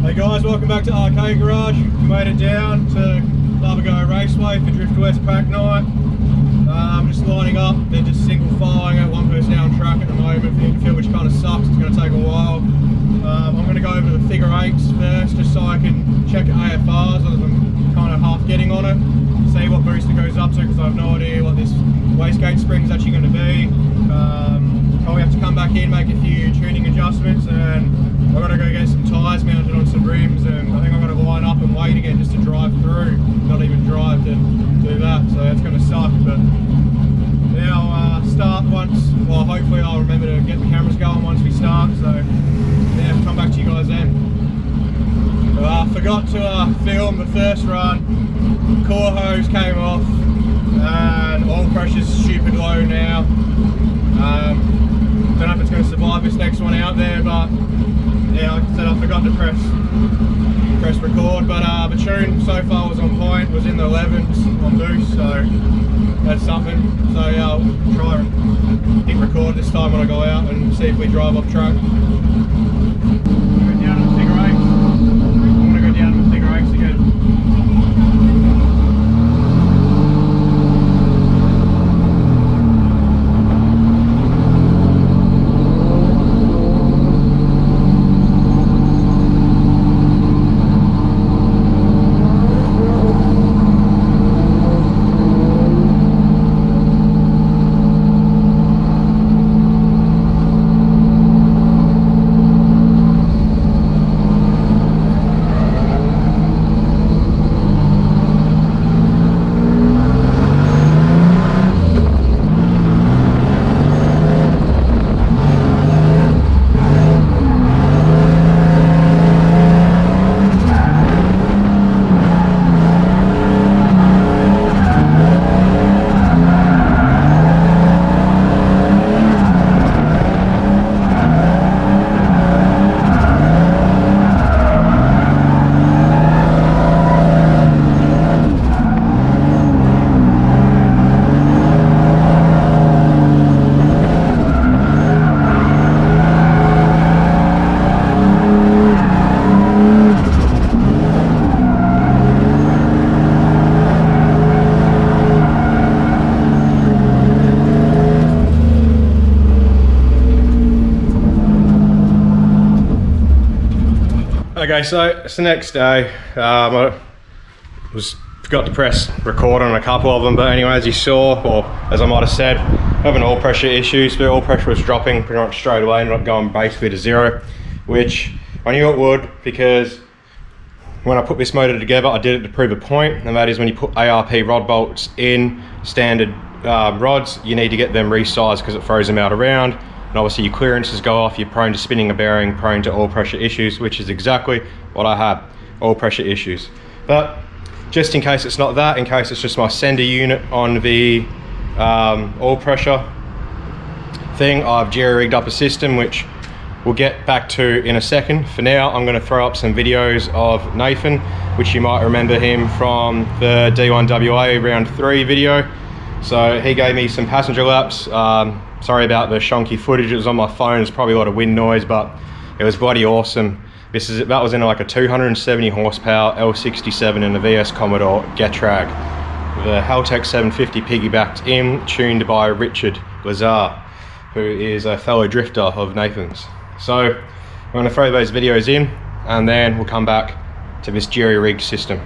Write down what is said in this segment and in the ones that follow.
Hey guys, welcome back to Arcade Garage. We made it down to Lavagirl Raceway for DriftWest Prac night. Just lining up, they're just single filing at one person down track at the moment for the infield, which kind of sucks, it's going to take a while. I'm going to go over to the figure 8s first, just so I can check AFRs, as I'm kind of half getting on it, see what boost it goes up to, because I have no idea what this wastegate spring is actually going to be. Probably have to come back in, make a few tuning adjustments, and I've got to go get some tyres mounted on some rims, and I think I've got to line up and wait again just to drive through, not even drive to do that, so that's going to suck. But now start once, well hopefully I'll remember to get the cameras going once we start, so yeah, I'll come back to you guys then. Forgot to film the first run, core hose came off, and oil pressure's stupid low now. Don't know if it's going to survive this next one out there, but yeah, like I said, I forgot to press record, but the tune so far was on point, was in the 11s on boost, so that's something. So yeah, I'll try and hit record this time when I go out and see if we drive off track. Go down to the figure 8s. I'm going to go down to the figure 8s again. Okay, so it's the next day. I forgot to press record on a couple of them, but anyway, as you saw, or as I might have said, having oil pressure issues. The oil pressure was dropping pretty much straight away, ended up going basically to 0, which I knew it would, because when I put this motor together, I did it to prove a point, and that is when you put ARP rod bolts in standard rods, you need to get them resized because it throws them out around. And obviously your clearances go off, you're prone to spinning a bearing, prone to oil pressure issues, which is exactly what I had, oil pressure issues. But just in case it's not that, in case it's just my sender unit on the oil pressure thing, I've jerry-rigged up a system, which we'll get back to in a second. For now, I'm going to throw up some videos of Nathan, which you might remember him from the D1WA round 3 video. So he gave me some passenger laps. Sorry about the shonky footage, it was on my phone, it's probably a lot of wind noise, but it was bloody awesome. That was in like a 270 horsepower L67 in a VS Commodore Getrag. The Haltech 750 piggybacked in, tuned by Richard Lazar, who is a fellow drifter of Nathan's. So I'm going to throw those videos in, and then we'll come back to this jerry-rigged system.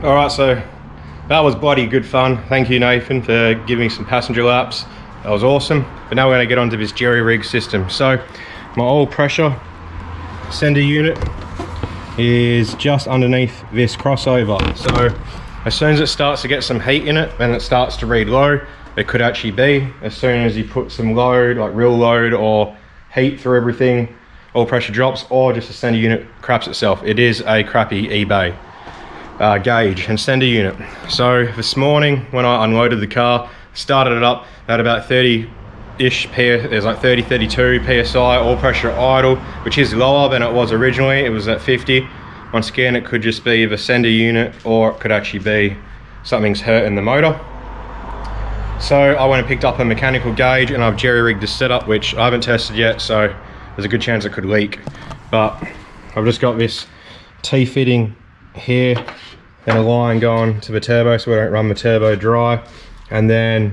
All right, so that was bloody good fun. Thank you, Nathan, for giving me some passenger laps. That was awesome. But now we're going to get onto this jerry rig system. So my oil pressure sender unit is just underneath this crossover. So as soon as it starts to get some heat in it and it starts to read low, it could actually be as soon as you put some load, like real load or heat through everything, oil pressure drops, or just the sender unit craps itself. It is a crappy eBay gauge and sender unit. So this morning when I unloaded the car, started it up at about 30-ish, there's like 30, 32 PSI, oil pressure idle, which is lower than it was originally. It was at 50. Once again, it could just be the sender unit, or it could actually be something's hurt in the motor. So I went and picked up a mechanical gauge and I've jerry rigged the setup, which I haven't tested yet, so there's a good chance it could leak. But I've just got this T-fitting here and a line going to the turbo so we don't run the turbo dry. And then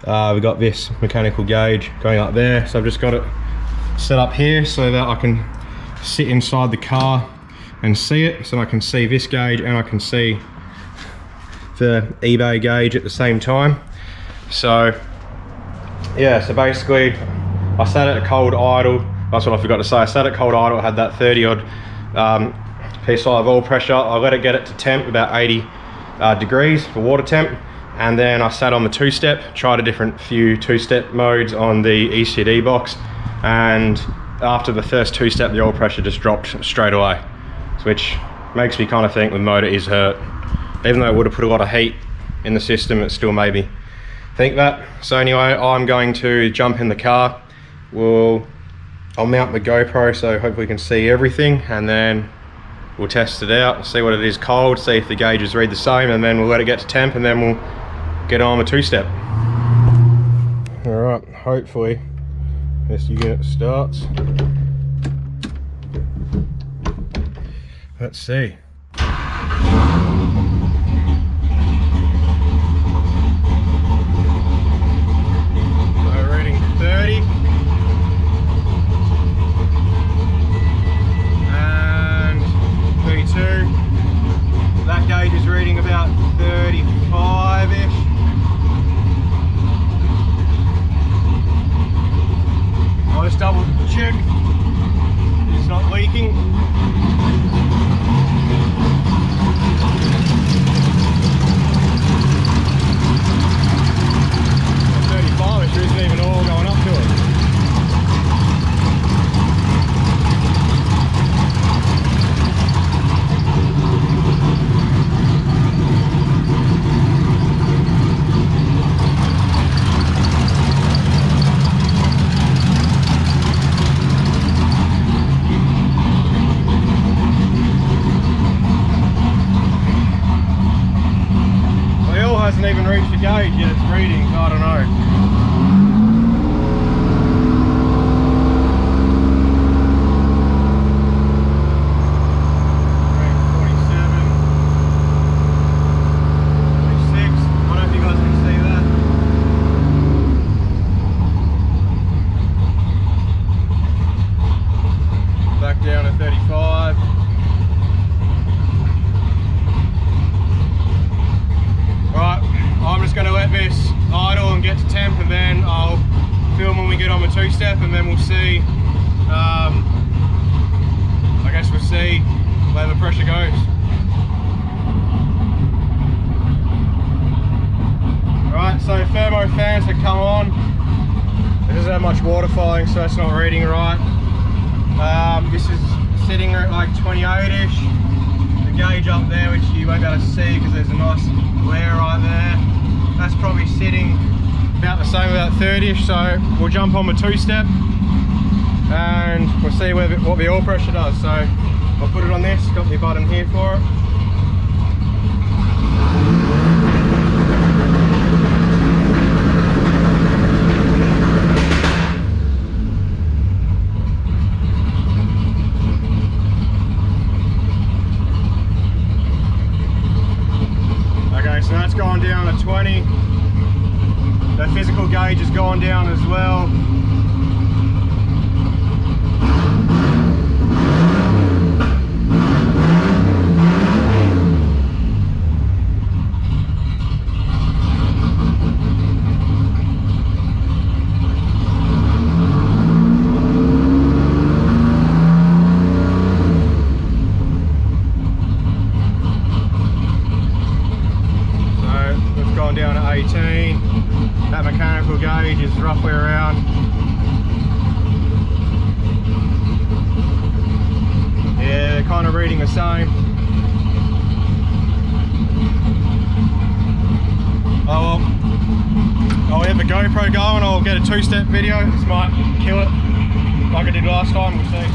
we've got this mechanical gauge going up there. So I've just got it set up here so that I can sit inside the car and see it. So I can see this gauge and I can see the eBay gauge at the same time. So yeah, so basically I sat at a cold idle. That's what I forgot to say. I sat at cold idle, I had that 30 odd PSI of oil pressure. I let it get it to temp, about 80 degrees for water temp. And then I sat on the two-step, tried a few two-step modes on the ECD box. And after the first two-step, the oil pressure just dropped straight away, which makes me kind of think the motor is hurt. Even though it would have put a lot of heat in the system, it still made me think that. So anyway, I'm going to jump in the car. I'll mount the GoPro so hopefully we can see everything, and then we'll test it out, see what it is cold, see if the gauges read the same, and then we'll let it get to temp, and then we'll get on the two-step. All right, hopefully this unit starts. Let's see. So reading 30. That gauge is reading about 35-ish. I'll just double check it's not leaking. There isn't even oil going up to it. Hasn't even reached the gauge yet, it's reading, so I don't know. Down to 35. Right, I'm just going to let this idle and get to temp, and then I'll film when we get on the two-step, and then we'll see, I guess we'll see where the pressure goes. Right, so thermo fans have come on. There doesn't have much water flowing, so that's not reading right. This is sitting at like 28-ish. The gauge up there, which you won't be able to see because there's a nice glare right there, that's probably sitting about the same, about 30-ish. So we'll jump on the two-step and we'll see what the oil pressure does. So I'll put it on this, got my button here for it. So that's gone down to 20. The physical gauge has gone down as well. going down at 18. That mechanical gauge is roughly around. Yeah, they're kind of reading the same. Oh well, I'll have the GoPro going, I'll get a 2-step video. This might kill it like I did last time, we'll see.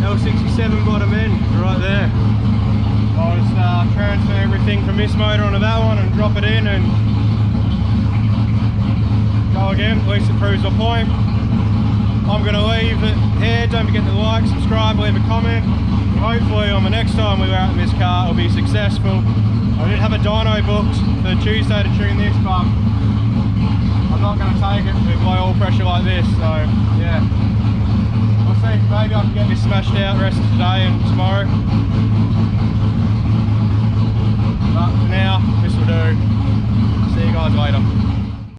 L67 bottom end right there. I'll just transfer everything from this motor onto that one and drop it in and go again. At least it proves my point. I'm going to leave it here. Don't forget to like, subscribe, leave a comment. Hopefully on the next time we go out in this car it'll be successful. I did have a dyno booked for Tuesday to tune this, but I'm not going to take it with low oil pressure like this, so yeah. We'll see, maybe I can get this smashed out the rest of today and tomorrow. But for now, this will do. See you guys later.